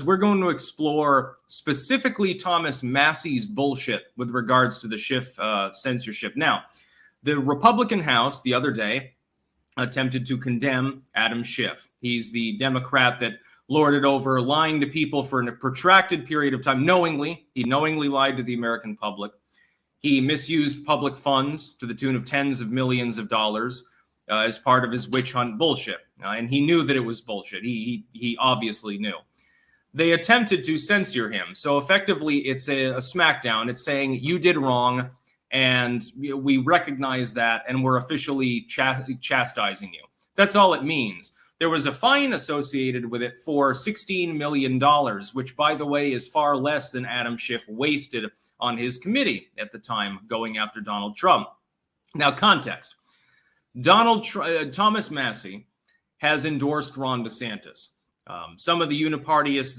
we're going to explore specifically Thomas Massie's bullshit with regards to the Schiff censorship. Now, the Republican House the other day attempted to condemn Adam Schiff. He's the Democrat that lorded over lying to people for a protracted period of time knowingly. He knowingly lied to the American public. He misused public funds to the tune of tens of millions of dollars as part of his witch hunt bullshit. And he knew that it was bullshit. He obviously knew. They attempted to censor him. So effectively, it's a smackdown. It's saying you did wrong, and we recognize that, and we're officially chastising you. That's all it means. There was a fine associated with it for $16 million, which, by the way, is far less than Adam Schiff wasted on his committee at the time going after Donald Trump. Now, context. Thomas Massie has endorsed Ron DeSantis. Some of the unipartyists,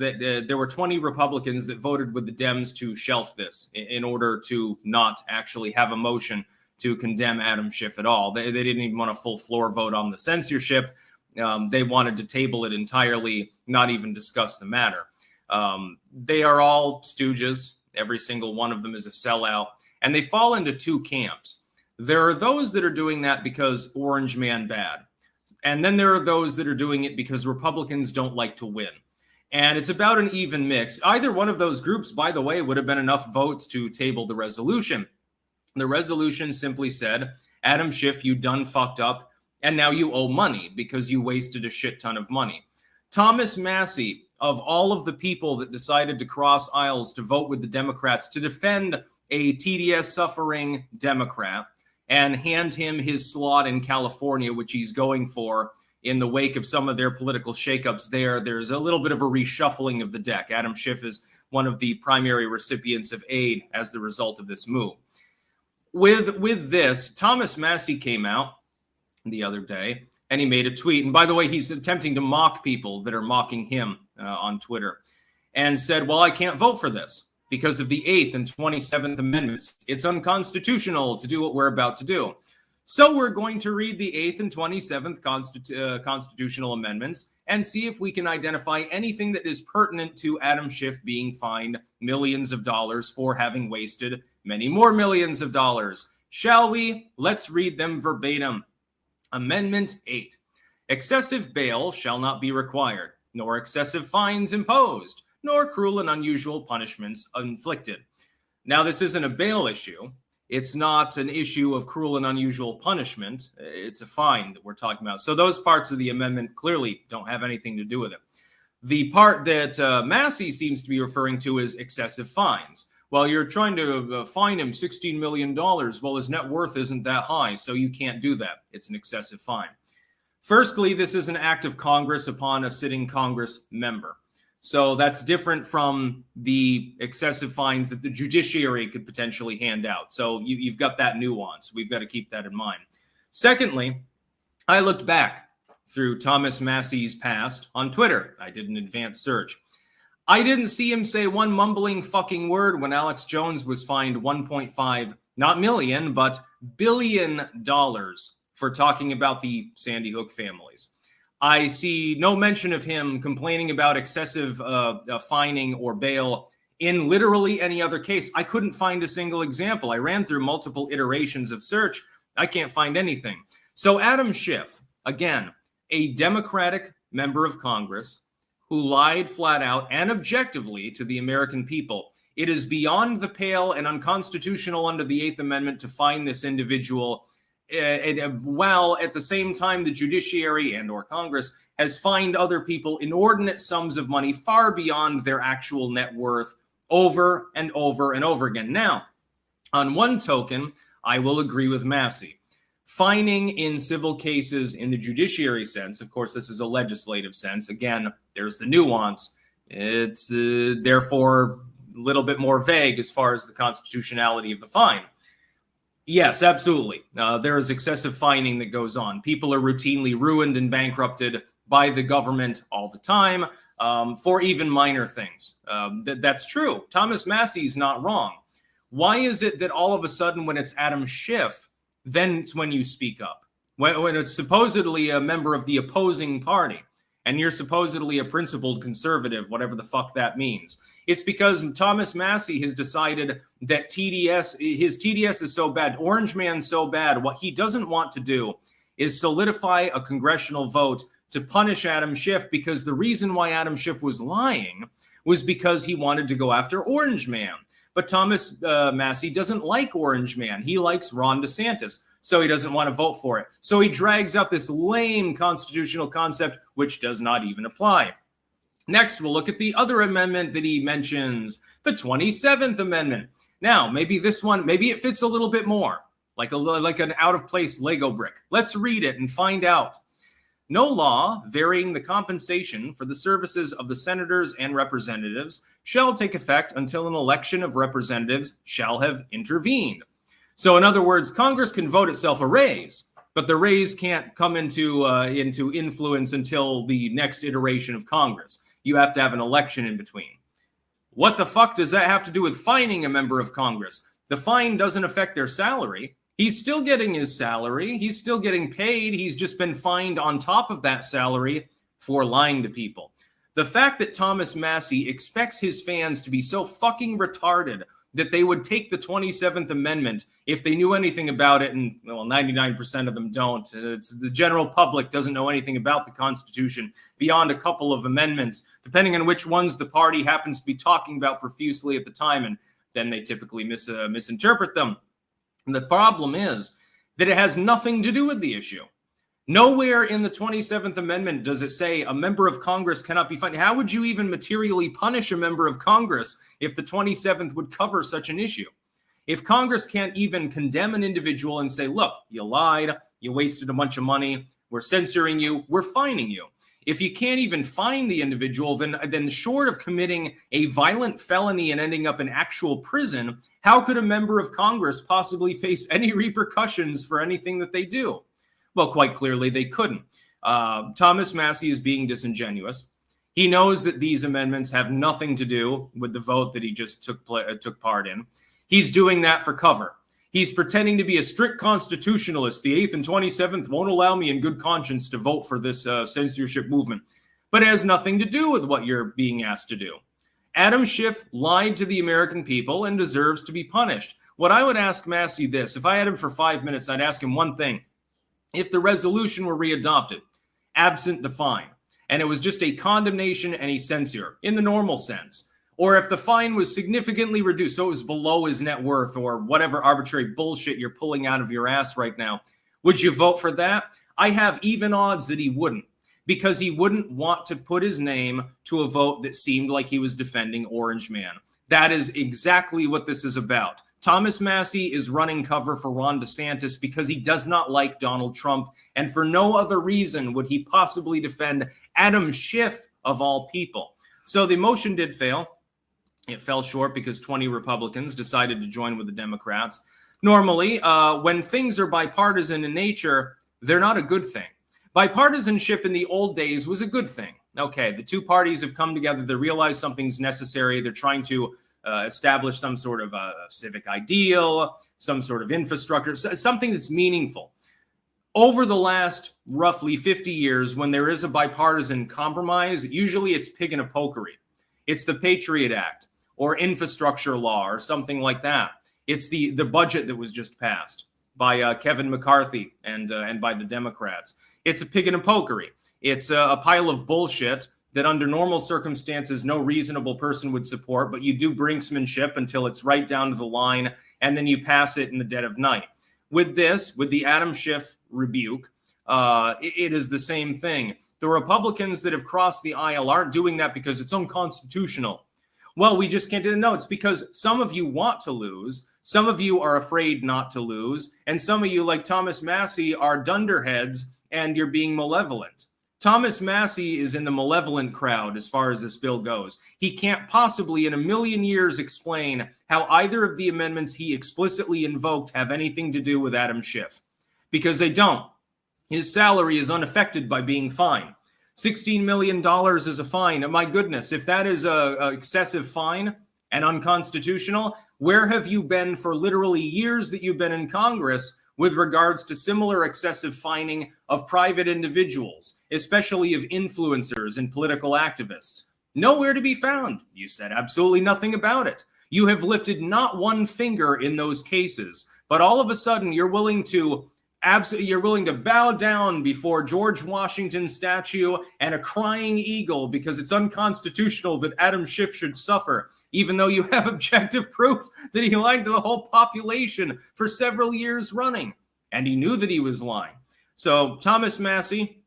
there were 20 Republicans that voted with the Dems to shelf this in order to not actually have a motion to condemn Adam Schiff at all. They didn't even want a full floor vote on the censorship. They wanted to table it entirely, not even discuss the matter. They are all stooges. Every single one of them is a sellout. And they fall into two camps. There are those that are doing that because Orange Man bad. And then there are those that are doing it because Republicans don't like to win. And it's about an even mix. Either one of those groups, by the way, would have been enough votes to table the resolution. The resolution simply said, Adam Schiff, you done fucked up, and now you owe money because you wasted a shit ton of money. Thomas Massie, of all of the people that decided to cross aisles to vote with the Democrats to defend a TDS-suffering Democrat, and hand him his slot in California, which he's going for in the wake of some of their political shakeups there. There's a little bit of a reshuffling of the deck. Adam Schiff is one of the primary recipients of aid as the result of this move. With this, Thomas Massie came out the other day, and he made a tweet. And by the way, he's attempting to mock people that are mocking him on Twitter, and said, well, I can't vote for this because of the 8th and 27th Amendments. It's unconstitutional to do what we're about to do. So we're going to read the 8th and 27th constitutional amendments and see if we can identify anything that is pertinent to Adam Schiff being fined millions of dollars for having wasted many more millions of dollars. Shall we? Let's read them verbatim. Amendment 8. Excessive bail shall not be required, nor excessive fines imposed, nor cruel and unusual punishments inflicted. Now, this isn't a bail issue. It's not an issue of cruel and unusual punishment. It's a fine that we're talking about. So those parts of the amendment clearly don't have anything to do with it. The part that Massie seems to be referring to is excessive fines. Well, you're trying to fine him $16 million. Well, his net worth isn't that high, so you can't do that. It's an excessive fine. Firstly, this is an act of Congress upon a sitting Congress member. So that's different from the excessive fines that the judiciary could potentially hand out. So you've got that nuance. We've got to keep that in mind. Secondly, I looked back through Thomas Massie's past on Twitter. I did an advanced search. I didn't see him say one mumbling fucking word when Alex Jones was fined 1.5, not million, but billion dollars for talking about the Sandy Hook families. I see no mention of him complaining about excessive fining or bail in literally any other case. I couldn't find a single example. I ran through multiple iterations of search. I can't find anything. So Adam Schiff, again, a Democratic member of Congress who lied flat out and objectively to the American people. It is beyond the pale and unconstitutional under the 8th Amendment to fine this individual while at the same time the judiciary and or Congress has fined other people inordinate sums of money far beyond their actual net worth over and over and over again. Now, on one token, I will agree with Massie. Fining in civil cases in the judiciary sense, of course, this is a legislative sense. Again, there's the nuance. It's therefore a little bit more vague as far as the constitutionality of the fine. Yes, absolutely. There is excessive fining that goes on. People are routinely ruined and bankrupted by the government all the time for even minor things. That's true. Thomas Massie's not wrong. Why is it that all of a sudden when it's Adam Schiff, then it's when you speak up? When it's supposedly a member of the opposing party and you're supposedly a principled conservative, whatever the fuck that means. It's because Thomas Massie has decided that his TDS is so bad, Orange Man's so bad, what he doesn't want to do is solidify a congressional vote to punish Adam Schiff, because the reason why Adam Schiff was lying was because he wanted to go after Orange Man. But Thomas Massie doesn't like Orange Man. He likes Ron DeSantis, so he doesn't want to vote for it. So he drags out this lame constitutional concept, which does not even apply. Next, we'll look at the other amendment that he mentions, the 27th Amendment. Now, maybe this one, maybe it fits a little bit more, like an out-of-place Lego brick. Let's read it and find out. No law varying the compensation for the services of the senators and representatives shall take effect until an election of representatives shall have intervened. So in other words, Congress can vote itself a raise, but the raise can't come into influence until the next iteration of Congress. You have to have an election in between. What the fuck does that have to do with fining a member of Congress? The fine doesn't affect their salary. He's still getting his salary. He's still getting paid. He's just been fined on top of that salary for lying to people. The fact that Thomas Massie expects his fans to be so fucking retarded that they would take the 27th Amendment if they knew anything about it, and well, 99% of them don't. It's the general public doesn't know anything about the Constitution beyond a couple of amendments, depending on which ones the party happens to be talking about profusely at the time, and then they typically misinterpret them. And the problem is that it has nothing to do with the issue. Nowhere in the 27th Amendment does it say a member of Congress cannot be fined. How would you even materially punish a member of Congress if the 27th would cover such an issue? If Congress can't even condemn an individual and say, look, you lied, you wasted a bunch of money, we're censoring you, we're fining you. If you can't even fine the individual, then short of committing a violent felony and ending up in actual prison, how could a member of Congress possibly face any repercussions for anything that they do? Well, quite clearly they couldn't. Thomas Massie is being disingenuous. He knows that these amendments have nothing to do with the vote that he just took part in. He's doing that for cover. He's pretending to be a strict constitutionalist. The 8th and 27th won't allow me in good conscience to vote for this censorship movement. But it has nothing to do with what you're being asked to do. Adam Schiff lied to the American people and deserves to be punished. What I would ask Massie this, if I had him for 5 minutes, I'd ask him one thing. If the resolution were readopted, absent the fine, and it was just a condemnation and a censure in the normal sense, or if the fine was significantly reduced, so it was below his net worth or whatever arbitrary bullshit you're pulling out of your ass right now, would you vote for that? I have even odds that he wouldn't, because he wouldn't want to put his name to a vote that seemed like he was defending Orange Man. That is exactly what this is about. Thomas Massie is running cover for Ron DeSantis because he does not like Donald Trump, and for no other reason would he possibly defend Adam Schiff of all people. So the motion did fail. It fell short because 20 Republicans decided to join with the Democrats. Normally, when things are bipartisan in nature, they're not a good thing. Bipartisanship in the old days was a good thing. Okay, the two parties have come together. They realize something's necessary. They're trying to establish some sort of civic ideal, some sort of infrastructure, something that's meaningful. Over the last roughly 50 years, when there is a bipartisan compromise, usually it's pig in a pokery. It's the Patriot Act or infrastructure law or something like that. It's the budget that was just passed by Kevin McCarthy and by the Democrats. It's a pig in a pokery. It's a pile of bullshit that under normal circumstances, no reasonable person would support, but you do brinksmanship until it's right down to the line, and then you pass it in the dead of night. With this, with the Adam Schiff rebuke, it is the same thing. The Republicans that have crossed the aisle aren't doing that because it's unconstitutional. Well, we just can't do it. No, it's because some of you want to lose, some of you are afraid not to lose, and some of you, like Thomas Massie, are dunderheads and you're being malevolent. Thomas Massie is in the malevolent crowd as far as this bill goes. He can't possibly in a million years explain how either of the amendments he explicitly invoked have anything to do with Adam Schiff, because they don't. His salary is unaffected by being fined. $16 million is a fine. Oh, my goodness, if that is a excessive fine and unconstitutional, where have you been for literally years that you've been in Congress with regards to similar excessive fining of private individuals, especially of influencers and political activists? Nowhere to be found. You said absolutely nothing about it. You have lifted not one finger in those cases, but all of a sudden you're willing to bow down before George Washington's statue and a crying eagle because it's unconstitutional that Adam Schiff should suffer, even though you have objective proof that he lied to the whole population for several years running. And he knew that he was lying. So Thomas Massie,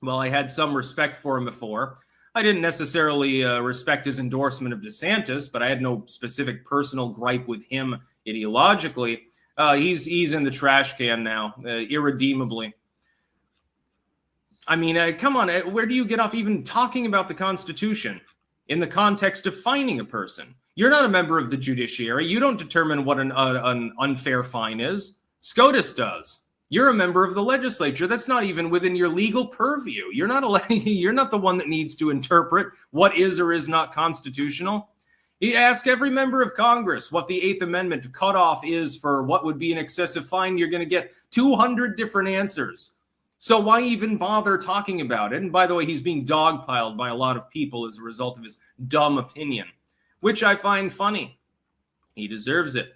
well, I had some respect for him before. I didn't necessarily respect his endorsement of DeSantis, but I had no specific personal gripe with him ideologically. He's in the trash can now, irredeemably. I mean, come on, where do you get off even talking about the Constitution in the context of fining a person? You're not a member of the judiciary. You don't determine what an unfair fine is. SCOTUS does. You're a member of the legislature. That's not even within your legal purview. You're not you're not the one that needs to interpret what is or is not constitutional. You ask every member of Congress what the Eighth Amendment cutoff is for what would be an excessive fine. You're going to get 200 different answers. So why even bother talking about it? And by the way, he's being dogpiled by a lot of people as a result of his dumb opinion, which I find funny. He deserves it.